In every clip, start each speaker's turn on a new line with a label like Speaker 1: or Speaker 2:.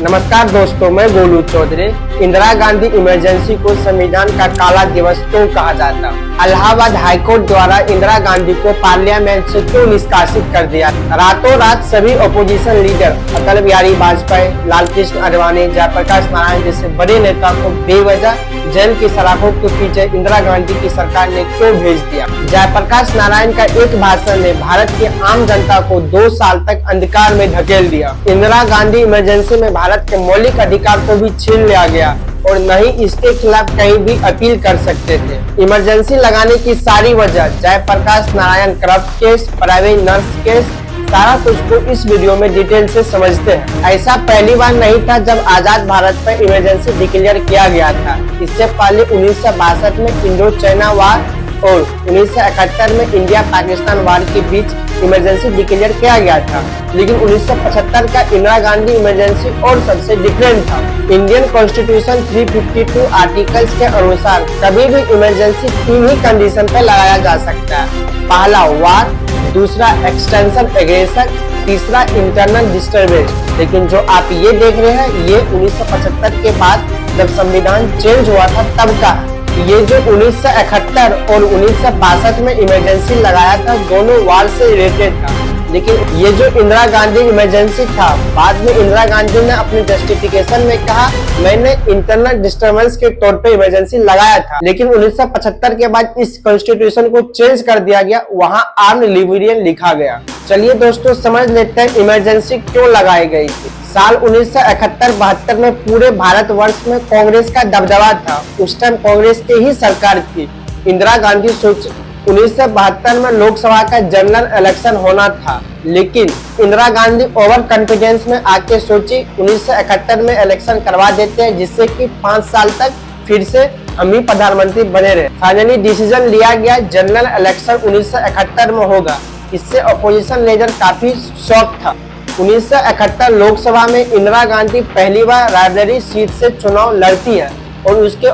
Speaker 1: नमस्कार दोस्तों, मैं गोलू चौधरी। इंदिरा गांधी इमरजेंसी को संविधान का काला दिवस क्यों कहा जाता? इलाहाबाद हाईकोर्ट द्वारा इंदिरा गांधी को पार्लियामेंट से क्यों निष्कासित कर दिया? रातों रात सभी अपोजिशन लीडर अटल बिहारी वाजपेयी, लालकृष्ण आडवाणी, जयप्रकाश नारायण जैसे बड़े नेता को बेवजह जेल की सलाखों के पीछे इंदिरा गांधी की सरकार ने क्यों भेज दिया? जयप्रकाश नारायण का एक भाषण ने भारत की आम जनता को 2 साल तक अंधकार में धकेल दिया। इंदिरा गांधी इमरजेंसी में भारत के मौलिक अधिकार को भी छीन लिया गया और न ही इसके खिलाफ कहीं भी अपील कर सकते थे। इमरजेंसी लगाने की सारी वजह Jayaprakash Narayan corrupt case, private nurse case, सारा कुछ को इस वीडियो में डिटेल से समझते हैं। ऐसा पहली बार नहीं था जब आजाद भारत पर इमरजेंसी डिक्लेयर किया गया था। इससे पहले 1962 में इंडो चाइना वार और 1971 में इंडिया पाकिस्तान वार के बीच इमरजेंसी डिक्लेयर किया गया था, लेकिन 1975 का इंदिरा गांधी इमरजेंसी और सबसे डिफरेंट था। इंडियन कॉन्स्टिट्यूशन 352 आर्टिकल्स के अनुसार कभी भी इमरजेंसी 3 ही कंडीशन पर लगाया जा सकता है। पहला वार, दूसरा एक्सटेंशन एग्रेशन, तीसरा इंटरनल डिस्टर्बेंस। लेकिन जो आप ये देख रहे हैं ये 1975 के बाद जब संविधान चेंज हुआ था तब का। ये जो 1971 और 1962 में इमरजेंसी लगाया था दोनों वार से रिलेटेड था, लेकिन ये जो इंदिरा गांधी इमरजेंसी था बाद में इंदिरा गांधी ने अपने जस्टिफिकेशन में कहा मैंने इंटरनल डिस्टर्बेंस के तौर पे इमरजेंसी लगाया था। लेकिन 1975 के बाद इस कॉन्स्टिट्यूशन को चेंज कर दिया गया, वहाँ आर्म्ड लिबरेशन लिखा गया। चलिए दोस्तों समझ लेते हैं इमरजेंसी क्यों लगाई गई थी। साल 1971-72 में पूरे भारतवर्ष में कांग्रेस का दबदबा था। उस टाइम कांग्रेस की ही सरकार थी। इंदिरा गांधी सोच 1972 में लोकसभा का जनरल इलेक्शन होना था, लेकिन इंदिरा गांधी ओवर कॉन्फिडेंस में आके सोची 1971 में इलेक्शन करवा देते हैं जिससे कि 5 साल तक फिर से हम ही प्रधानमंत्री बने रहे। फाइनली डिसीजन लिया गया जनरल इलेक्शन 1971 में होगा। इससे अपोजिशन लीडर काफी शॉक था। 1971 लोकसभा में इंदिरा गांधी पहली बार रायबरेली सीट से चुनाव लड़ती है और उसके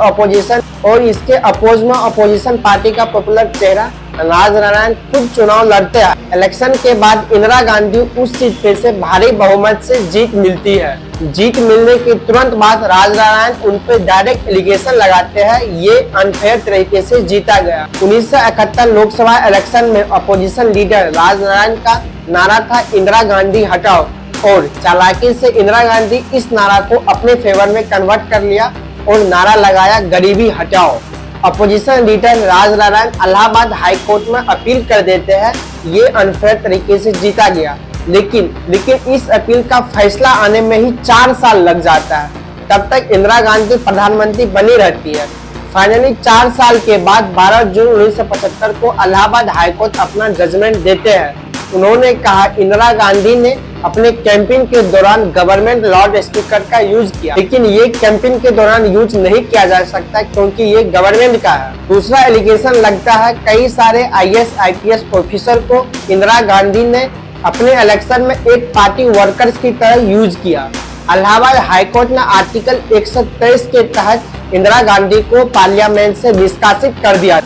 Speaker 1: अपोज में अपोजिशन पार्टी का पॉपुलर चेहरा राजनारायण खुद चुनाव लड़ते हैं। इलेक्शन के बाद इंदिरा गांधी उस सीट पे से भारी बहुमत से जीत मिलती है। जीत मिलने के तुरंत बाद राजनारायण उन पे डायरेक्ट एलिगेशन लगाते हैं ये अनफेयर तरीके से जीता गया। 1971 लोकसभा इलेक्शन में अपोजिशन लीडर राजनारायण का नारा था इंदिरा गांधी हटाओ, और चालाकी से इंदिरा गांधी इस नारा को अपने फेवर में कन्वर्ट कर लिया और नारा लगाया गरीबी हटाओ। Opposition leader Rajnarayan Allahabad high court में अपील कर देते हैं, ये अनफेयर तरीके से जीता गया। लेकिन इस अपील का फैसला आने में ही 4 साल लग जाता है। तब तक इंदिरा गांधी प्रधानमंत्री बनी रहती है। फाइनली 4 साल के बाद 12 जून 1975 को इलाहाबाद हाई कोर्ट अपना जजमेंट देते हैं। उन्होंने कहा इंदिरा गांधी ने अपने कैंपेन के दौरान गवर्नमेंट लाउड स्पीकर का यूज किया, लेकिन ये कैंपेन के दौरान यूज नहीं किया जा सकता क्योंकि ये गवर्नमेंट का है। दूसरा एलिगेशन लगता है कई सारे IAS IPS ऑफिसर को इंदिरा गांधी ने अपने इलेक्शन में एक पार्टी वर्कर्स की तरह यूज किया। इलाहाबाद हाईकोर्ट ने आर्टिकल 123 के तहत इंदिरा गांधी को पार्लियामेंट से निष्कासित कर दिया।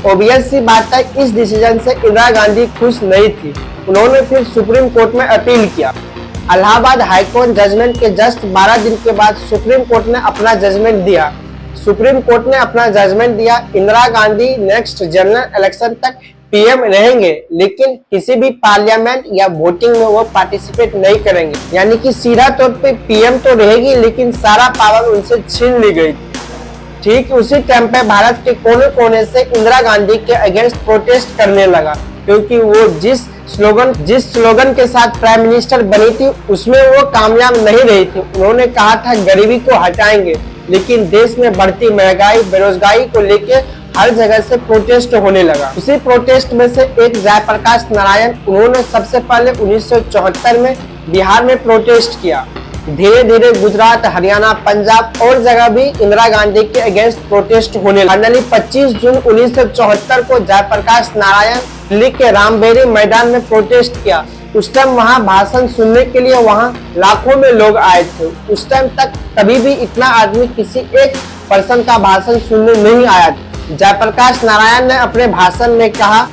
Speaker 1: ऑब्वियस सी बात है इस डिसीजन से इंदिरा गांधी खुश नहीं थी। उन्होंने फिर सुप्रीम कोर्ट में अपील किया। इलाहाबाद हाईकोर्ट जजमेंट के जस्ट 12 दिन के बाद सुप्रीम कोर्ट ने अपना जजमेंट दिया। सुप्रीम कोर्ट ने अपना जजमेंट दिया Indira Gandhi next general election तक PM रहेंगे, लेकिन किसी भी पार्लियामेंट या वोटिंग में वो पार्टिसिपेट नहीं करेंगे। यानी कि सीधा तौर पे PM तो रहेगी लेकिन सारा पावर उनसे छीन ली गई। ठीक उसी टाइम पे भारत के कोने कोने से इंदिरा गांधी के अगेंस्ट प्रोटेस्ट करने लगा, क्योंकि वो जिस स्लोगन के साथ प्राइम मिनिस्टर बनी थी उसमें वो कामयाब नहीं रही थी। उन्होंने कहा था गरीबी को हटाएंगे, लेकिन देश में बढ़ती महंगाई बेरोजगारी को लेकर हर जगह से प्रोटेस्ट होने लगा। उसी प्रोटेस्ट में से एक जयप्रकाश नारायण, उन्होंने सबसे पहले 1974 में बिहार में प्रोटेस्ट किया। धीरे धीरे गुजरात, हरियाणा, पंजाब और जगह भी इंदिरा गांधी के अगेंस्ट प्रोटेस्ट होने लगा। फाइनली 25 जून 1974 को जयप्रकाश नारायण दिल्ली के रामबेरी मैदान में प्रोटेस्ट किया। उस टाइम वहाँ भाषण सुनने के लिए वहाँ लाखों में लोग आए थे। उस टाइम तक कभी भी इतना आदमी किसी एक पर्सन का भाषण सुनने नहीं आया। जयप्रकाश नारायण ने अपने भाषण में कहा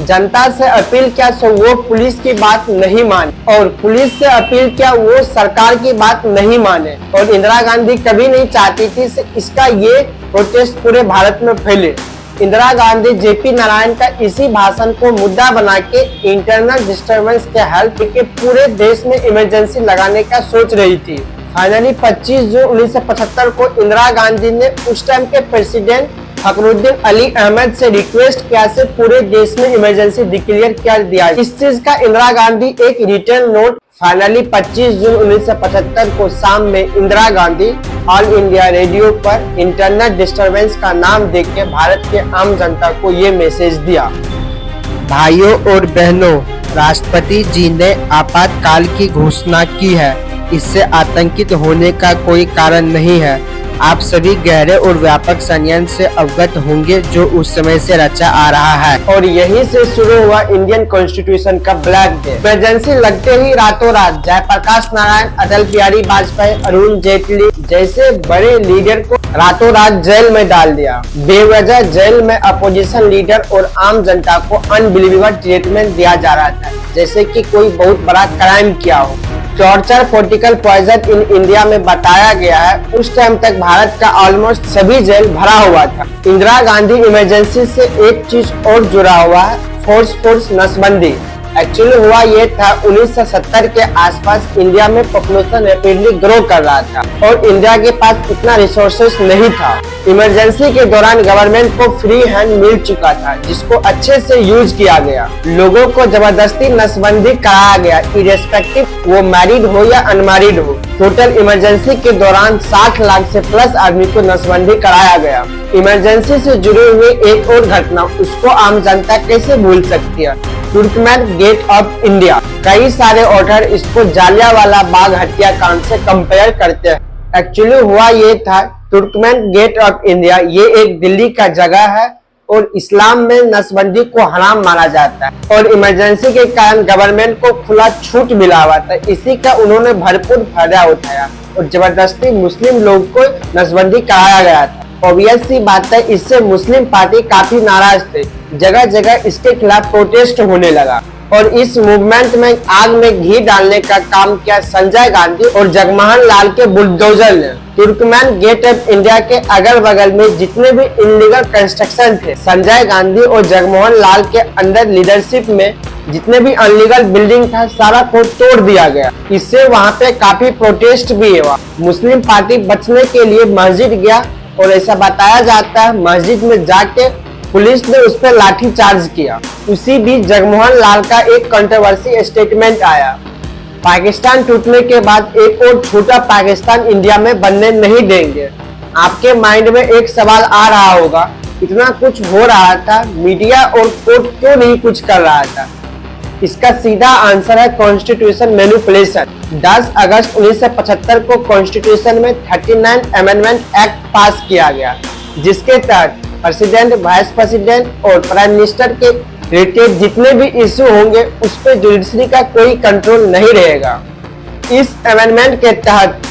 Speaker 1: जनता से अपील किया सो वो पुलिस की बात नहीं माने और पुलिस से अपील किया वो सरकार की बात नहीं माने। और इंदिरा गांधी कभी नहीं चाहती थी इसका ये प्रोटेस्ट पूरे भारत में फैले। इंदिरा गांधी जेपी नारायण का इसी भाषण को मुद्दा बना के इंटरनल डिस्टर्बेंस के हेल्प के पूरे देश में इमरजेंसी लगाने का सोच रही थी। फाइनली 25 जून 1975 को इंदिरा गांधी ने उस टाइम के प्रेसिडेंट फखरुद्दीन अली अहमद से रिक्वेस्ट किया से पूरे देश में इमरजेंसी डिक्लेयर कर दिया। इस चीज का इंदिरा गांधी एक रिटर्न नोट फाइनली 25 जून 1975 को शाम में Indira Gandhi all India radio पर इंटरनल डिस्टर्बेंस का नाम देके भारत के आम जनता को ये मैसेज दिया। भाइयों और बहनों, राष्ट्रपति जी ने आपातकाल की घोषणा की है। इससे आतंकित होने का कोई कारण नहीं है। आप सभी गहरे और व्यापक षड्यंत्र से अवगत होंगे जो उस समय से रचा आ रहा है और यहीं से शुरू हुआ इंडियन कॉन्स्टिट्यूशन का ब्लैक डे। इमरजेंसी लगते ही रातों रात जयप्रकाश नारायण, अटल बिहारी वाजपेयी, अरुण जेटली जैसे बड़े लीडर को रातों रात जेल में डाल दिया। बेवजह जेल में अपोजिशन लीडर और आम जनता को अनबिलीवेबल ट्रीटमेंट दिया जा रहा था, जैसे कि कोई बहुत बड़ा क्राइम किया हो। Torture, political poison in India में बताया गया है। उस टाइम तक भारत का ऑलमोस्ट सभी जेल भरा हुआ था। इंदिरा गांधी इमरजेंसी से एक चीज और जुड़ा हुआ है, फोर्स नसबंदी। एक्चुअली हुआ ये था 1970 के आसपास इंडिया में पॉपुलेशन रैपिडली ग्रो कर रहा था और इंडिया के पास इतना रिसोर्सेस नहीं था। इमरजेंसी के दौरान गवर्नमेंट को फ्री हैंड मिल चुका था जिसको अच्छे से यूज किया गया। लोगों को जबरदस्ती नसबंदी कराया गया, इरेस्पेक्टिव वो मैरिड हो या अनमैरिड हो। टोटल इमरजेंसी के दौरान 60 लाख से प्लस आदमी को नसबंदी कराया गया। इमरजेंसी से जुड़े हुए एक और घटना, उसको आम जनता कैसे भूल सकती है, तुर्कमैन गेट ऑफ इंडिया। कई सारे ऑर्डर इसको जालियांवाला बाग हत्याकांड से कंपेयर करते हैं। एक्चुअली हुआ ये था, तुर्कमैन गेट ऑफ इंडिया ये एक दिल्ली का जगह है और इस्लाम में नसबंदी को हराम माना जाता है और इमरजेंसी के कारण गवर्नमेंट को खुला छूट मिला हुआ था। इसी का उन्होंने भरपूर फायदा उठाया और जबरदस्ती मुस्लिम लोग को नसबंदी कराया गया था। ऑब्वियस सी बात है, इससे मुस्लिम पार्टी काफी नाराज थे। जगह जगह इसके खिलाफ प्रोटेस्ट होने लगा और इस मूवमेंट में आग में घी डालने का काम किया संजय गांधी और जगमोहन लाल के बुलडोजर ने। तुर्कमैन गेट ऑफ इंडिया के अगल बगल में जितने भी इनलीगल कंस्ट्रक्शन थे, संजय गांधी और जगमोहन लाल के अंदर लीडरशिप में जितने भी अनलीगल बिल्डिंग था, सारा को तोड़ दिया गया। इससे वहाँ पे काफी प्रोटेस्ट भी हुआ। मुस्लिम पार्टी बचने के लिए मस्जिद गया और ऐसा बताया जाता है मस्जिद में जाके पुलिस ने उस पर लाठी चार्ज किया। उसी बीच जगमोहन लाल का एक कंट्रोवर्सी स्टेटमेंट आया, पाकिस्तान टूटने के बाद एक और छोटा पाकिस्तान इंडिया में बनने नहीं देंगे। आपके माइंड में एक सवाल आ रहा होगा, इतना कुछ हो रहा था, मीडिया और कोर्ट क्यों नहीं कुछ कर रहा था? इसका सीधा आंसर है कॉन्स्टिट्यूशन मैनिपुलेशन। 10 अगस्त 1975 को कॉन्स्टिट्यूशन में 39 अमेंडमेंट एक्ट पास किया गया, जिसके तहत प्रेसिडेंट, वाइस प्रेसिडेंट और प्राइम मिनिस्टर के रिलेटेड जितने भी इश्यू होंगे उस पर जुडिशरी का कोई कंट्रोल नहीं रहेगा। इस अमेंडमेंट के तहत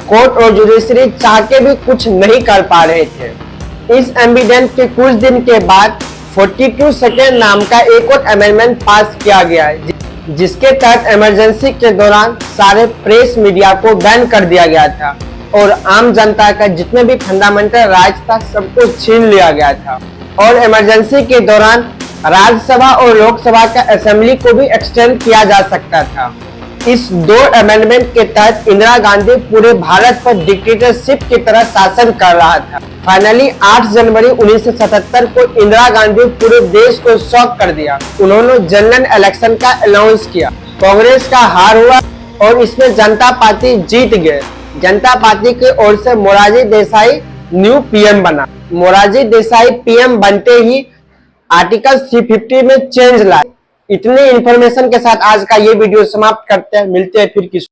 Speaker 1: कोर्ट और जुडिशरी चाह के भी कुछ नहीं कर पा रहे थे। इस अमेंडमेंट के कुछ दिन के बाद 42 सेकेंड नाम का एक और अमेंडमेंट पास किया गया, जिसके तहत इमरजेंसी के दौरान सारे प्रेस मीडिया को बैन कर दिया गया था और आम जनता का जितने भी फंडामेंटल राइट्स था सबको छीन लिया गया था। और इमरजेंसी के दौरान राज्यसभा और लोकसभा का असेंबली को भी एक्सटेंड किया जा सकता था। इस 2 अमेंडमेंट के तहत इंदिरा गांधी पूरे भारत पर डिक्टेटरशिप की तरह शासन कर रहा था। फाइनली 8 जनवरी 1977 को इंदिरा गांधी पूरे देश को शॉक कर दिया। उन्होंने जनरल इलेक्शन का अनाउंस किया। कांग्रेस का हार हुआ और इसमें जनता पार्टी जीत गए। जनता पार्टी की ओर से मोरारजी देसाई न्यू पीएम बना। मोरारजी देसाई पीएम बनते ही आर्टिकल 350 में चेंज लाए। इतनी इंफॉर्मेशन के साथ आज का ये वीडियो समाप्त करते हैं। मिलते हैं फिर किसी